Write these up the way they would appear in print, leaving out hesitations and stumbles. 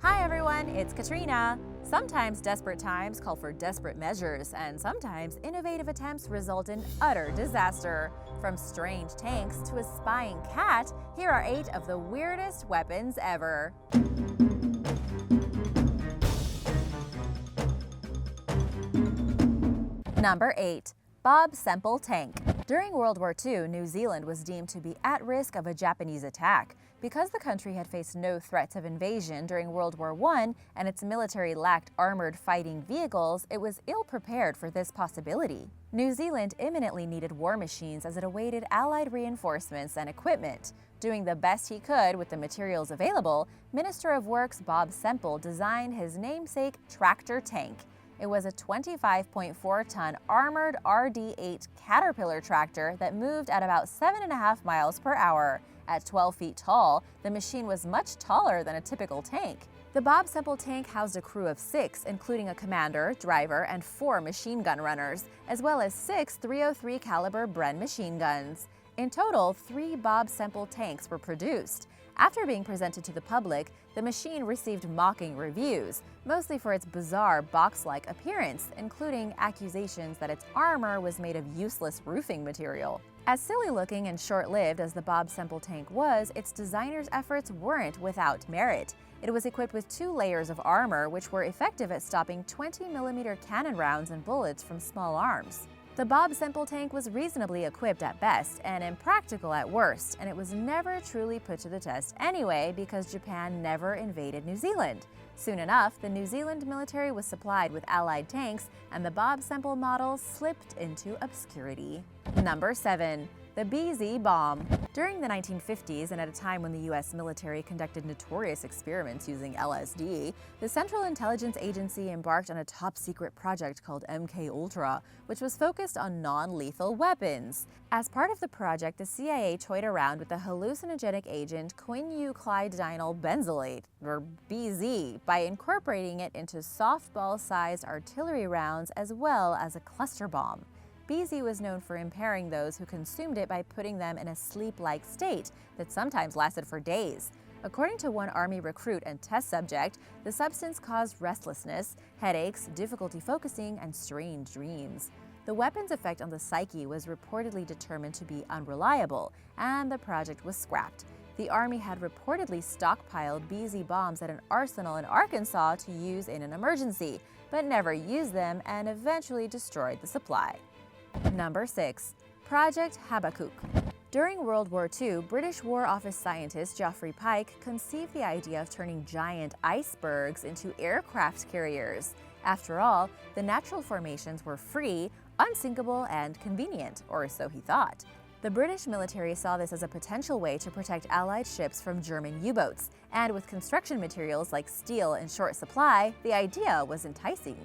Hi everyone, it's Katrina. Sometimes desperate times call for desperate measures, and sometimes innovative attempts result in utter disaster. From strange tanks to a spying cat, here are 8 of the weirdest weapons ever. Number 8. Bob Semple Tank. During World War II, New Zealand was deemed to be at risk of a Japanese attack. Because the country had faced no threats of invasion during World War I and its military lacked armored fighting vehicles, it was ill-prepared for this possibility. New Zealand imminently needed war machines as it awaited Allied reinforcements and equipment. Doing the best he could with the materials available, Minister of Works Bob Semple designed his namesake tractor tank. It was a 25.4-ton armored RD-8 Caterpillar tractor that moved at about 7.5 miles per hour. At 12 feet tall, the machine was much taller than a typical tank. The Bob Semple tank housed a crew of 6, including a commander, driver, and 4 machine gun runners, as well as 6 .303 caliber Bren machine guns. In total, 3 Bob Semple tanks were produced. After being presented to the public, the machine received mocking reviews, mostly for its bizarre box-like appearance, including accusations that its armor was made of useless roofing material. As silly-looking and short-lived as the Bob Semple tank was, its designer's efforts weren't without merit. It was equipped with 2 layers of armor, which were effective at stopping 20mm cannon rounds and bullets from small arms. The Bob Semple tank was reasonably equipped at best and impractical at worst, and it was never truly put to the test anyway because Japan never invaded New Zealand. Soon enough, the New Zealand military was supplied with Allied tanks, and the Bob Semple model slipped into obscurity. Number 7. The BZ bomb. During the 1950s, and at a time when the U.S. military conducted notorious experiments using LSD, the Central Intelligence Agency embarked on a top-secret project called MK-Ultra, which was focused on non-lethal weapons. As part of the project, the CIA toyed around with the hallucinogenic agent quinine benzylate, or BZ, by incorporating it into softball-sized artillery rounds as well as a cluster bomb. BZ was known for impairing those who consumed it by putting them in a sleep-like state that sometimes lasted for days. According to one Army recruit and test subject, the substance caused restlessness, headaches, difficulty focusing, and strange dreams. The weapon's effect on the psyche was reportedly determined to be unreliable, and the project was scrapped. The Army had reportedly stockpiled BZ bombs at an arsenal in Arkansas to use in an emergency, but never used them and eventually destroyed the supply. Number 6. Project Habakkuk. During World War II, British War Office scientist Geoffrey Pike conceived the idea of turning giant icebergs into aircraft carriers. After all, the natural formations were free, unsinkable, and convenient, or so he thought. The British military saw this as a potential way to protect Allied ships from German U-boats, and with construction materials like steel in short supply, the idea was enticing.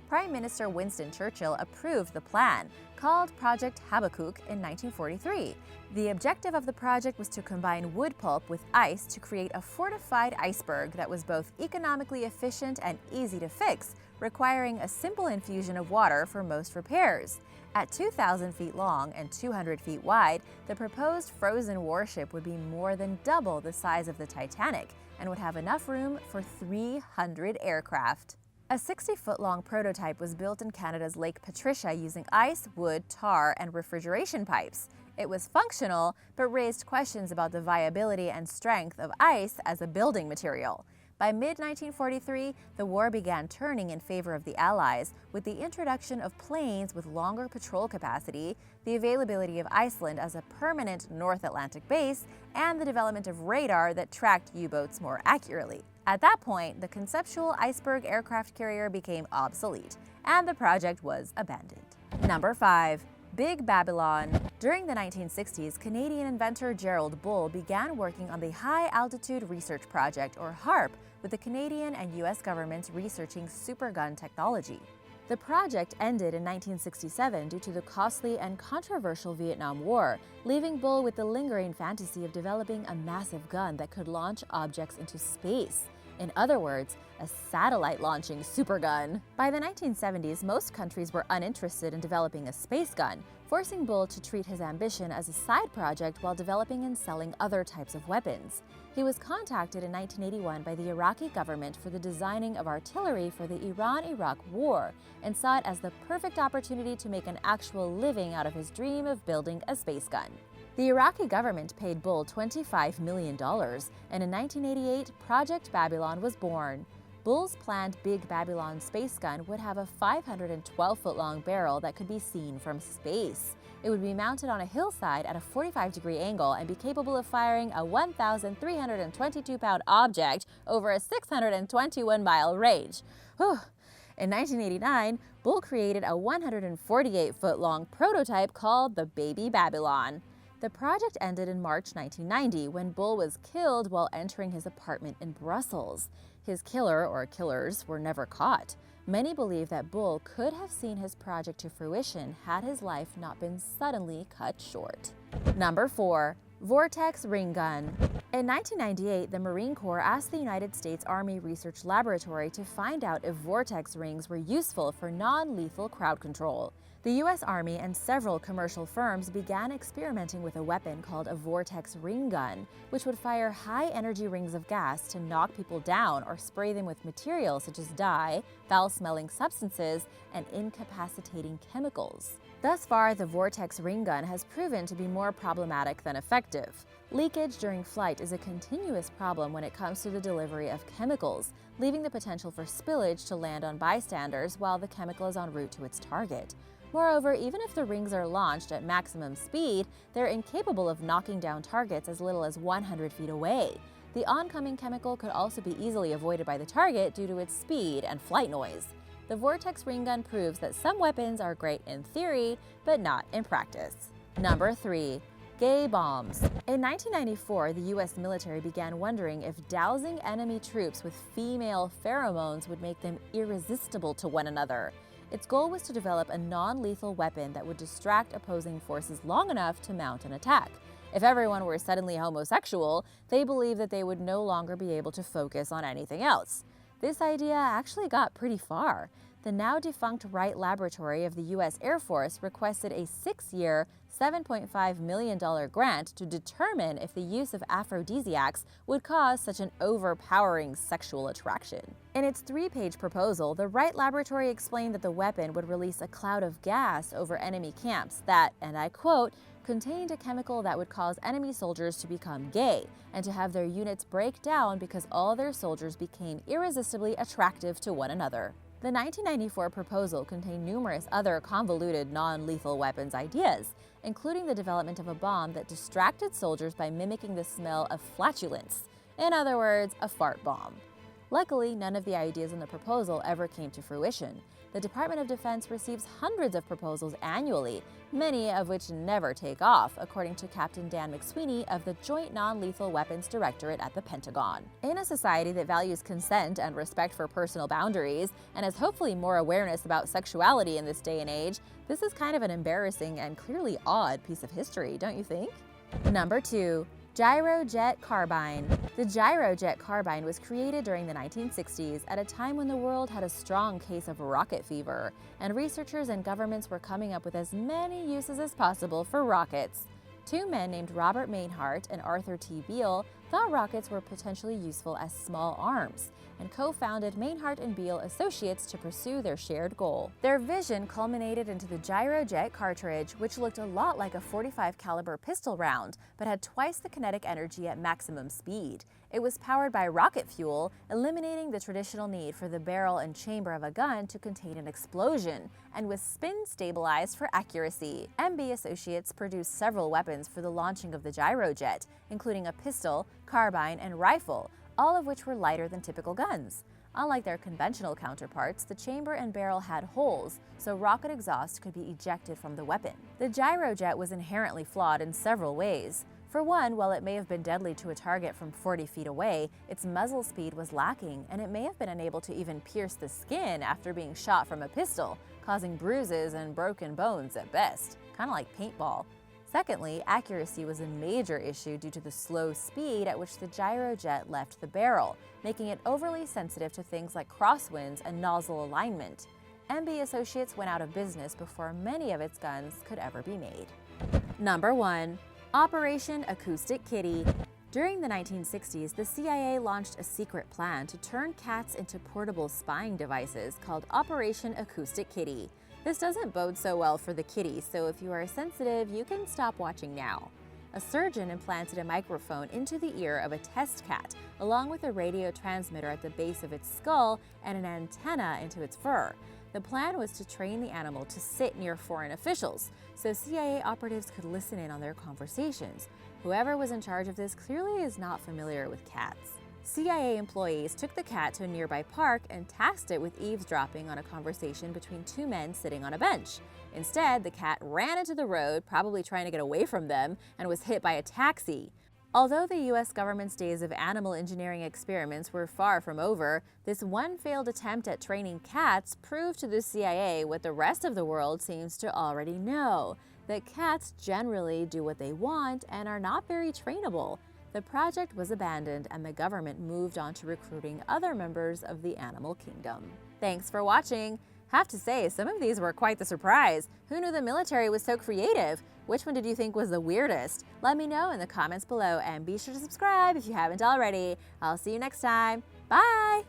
Prime Minister Winston Churchill approved the plan, called Project Habakkuk in 1943. The objective of the project was to combine wood pulp with ice to create a fortified iceberg that was both economically efficient and easy to fix, requiring a simple infusion of water for most repairs. At 2,000 feet long and 200 feet wide, the proposed frozen warship would be more than double the size of the Titanic and would have enough room for 300 aircraft. A 60-foot-long prototype was built in Canada's Lake Patricia using ice, wood, tar, and refrigeration pipes. It was functional, but raised questions about the viability and strength of ice as a building material. By mid-1943, the war began turning in favor of the Allies, with the introduction of planes with longer patrol capacity, the availability of Iceland as a permanent North Atlantic base, and the development of radar that tracked U-boats more accurately. At that point, the conceptual iceberg aircraft carrier became obsolete, and the project was abandoned. Number 5. Big Babylon. During the 1960s, Canadian inventor Gerald Bull began working on the High Altitude Research Project, or HARP, with the Canadian and U.S. governments researching supergun technology. The project ended in 1967 due to the costly and controversial Vietnam War, leaving Bull with the lingering fantasy of developing a massive gun that could launch objects into space. In other words, a satellite-launching supergun. By the 1970s, most countries were uninterested in developing a space gun, forcing Bull to treat his ambition as a side project while developing and selling other types of weapons. He was contacted in 1981 by the Iraqi government for the designing of artillery for the Iran-Iraq War and saw it as the perfect opportunity to make an actual living out of his dream of building a space gun. The Iraqi government paid Bull $25 million, and in 1988, Project Babylon was born. Bull's planned Big Babylon space gun would have a 512-foot-long barrel that could be seen from space. It would be mounted on a hillside at a 45-degree angle and be capable of firing a 1,322-pound object over a 621-mile range. Whew. In 1989, Bull created a 148-foot-long prototype called the Baby Babylon. The project ended in March 1990 when Bull was killed while entering his apartment in Brussels. His killer, or killers, were never caught. Many believe that Bull could have seen his project to fruition had his life not been suddenly cut short. Number 4. Vortex Ring Gun. In 1998, the Marine Corps asked the United States Army Research Laboratory to find out if vortex rings were useful for non-lethal crowd control. The U.S. Army and several commercial firms began experimenting with a weapon called a Vortex Ring Gun, which would fire high-energy rings of gas to knock people down or spray them with materials such as dye, foul-smelling substances, and incapacitating chemicals. Thus far, the Vortex Ring Gun has proven to be more problematic than effective. Leakage during flight is a continuous problem when it comes to the delivery of chemicals, leaving the potential for spillage to land on bystanders while the chemical is en route to its target. Moreover, even if the rings are launched at maximum speed, they're incapable of knocking down targets as little as 100 feet away. The oncoming chemical could also be easily avoided by the target due to its speed and flight noise. The Vortex Ring Gun proves that some weapons are great in theory, but not in practice. Number 3. Gay bombs. In 1994, the U.S. military began wondering if dousing enemy troops with female pheromones would make them irresistible to one another. Its goal was to develop a non-lethal weapon that would distract opposing forces long enough to mount an attack. If everyone were suddenly homosexual, they believed that they would no longer be able to focus on anything else. This idea actually got pretty far. The now-defunct Wright Laboratory of the U.S. Air Force requested a 6-year, $7.5 million grant to determine if the use of aphrodisiacs would cause such an overpowering sexual attraction. In its 3-page proposal, the Wright Laboratory explained that the weapon would release a cloud of gas over enemy camps that, and I quote, contained a chemical that would cause enemy soldiers to become gay and to have their units break down because all their soldiers became irresistibly attractive to one another. The 1994 proposal contained numerous other convoluted non-lethal weapons ideas, including the development of a bomb that distracted soldiers by mimicking the smell of flatulence. In other words, a fart bomb. Luckily, none of the ideas in the proposal ever came to fruition. The Department of Defense receives hundreds of proposals annually, many of which never take off, according to Captain Dan McSweeney of the Joint Non-Lethal Weapons Directorate at the Pentagon. In a society that values consent and respect for personal boundaries, and has hopefully more awareness about sexuality in this day and age, this is kind of an embarrassing and clearly odd piece of history, don't you think? Number 2. Gyrojet Carbine. The Gyrojet Carbine was created during the 1960s at a time when the world had a strong case of rocket fever, and researchers and governments were coming up with as many uses as possible for rockets. 2 men named Robert Mainhart and Arthur T. Beale thought rockets were potentially useful as small arms, and co-founded Mainhart and Beale Associates to pursue their shared goal. Their vision culminated into the Gyrojet cartridge, which looked a lot like a .45 caliber pistol round, but had twice the kinetic energy at maximum speed. It was powered by rocket fuel, eliminating the traditional need for the barrel and chamber of a gun to contain an explosion, and was spin-stabilized for accuracy. MB Associates produced several weapons for the launching of the Gyrojet, including a pistol, carbine, and rifle, all of which were lighter than typical guns. Unlike their conventional counterparts, the chamber and barrel had holes, so rocket exhaust could be ejected from the weapon. The Gyrojet was inherently flawed in several ways. For one, while it may have been deadly to a target from 40 feet away, its muzzle speed was lacking, and it may have been unable to even pierce the skin after being shot from a pistol, causing bruises and broken bones at best, kind of like paintball. Secondly, accuracy was a major issue due to the slow speed at which the gyrojet left the barrel, making it overly sensitive to things like crosswinds and nozzle alignment. MB Associates went out of business before many of its guns could ever be made. Number 1. Operation Acoustic Kitty. During the 1960s, the CIA launched a secret plan to turn cats into portable spying devices called Operation Acoustic Kitty. This doesn't bode so well for the kitty, so if you are sensitive, you can stop watching now. A surgeon implanted a microphone into the ear of a test cat, along with a radio transmitter at the base of its skull and an antenna into its fur. The plan was to train the animal to sit near foreign officials, so CIA operatives could listen in on their conversations. Whoever was in charge of this clearly is not familiar with cats. CIA employees took the cat to a nearby park and tasked it with eavesdropping on a conversation between two men sitting on a bench. Instead, the cat ran into the road, probably trying to get away from them, and was hit by a taxi. Although the US government's days of animal engineering experiments were far from over, this one failed attempt at training cats proved to the CIA what the rest of the world seems to already know, that cats generally do what they want and are not very trainable. The project was abandoned and the government moved on to recruiting other members of the animal kingdom. Thanks for watching! Have to say, some of these were quite the surprise. Who knew the military was so creative? Which one did you think was the weirdest? Let me know in the comments below and be sure to subscribe if you haven't already. I'll see you next time. Bye!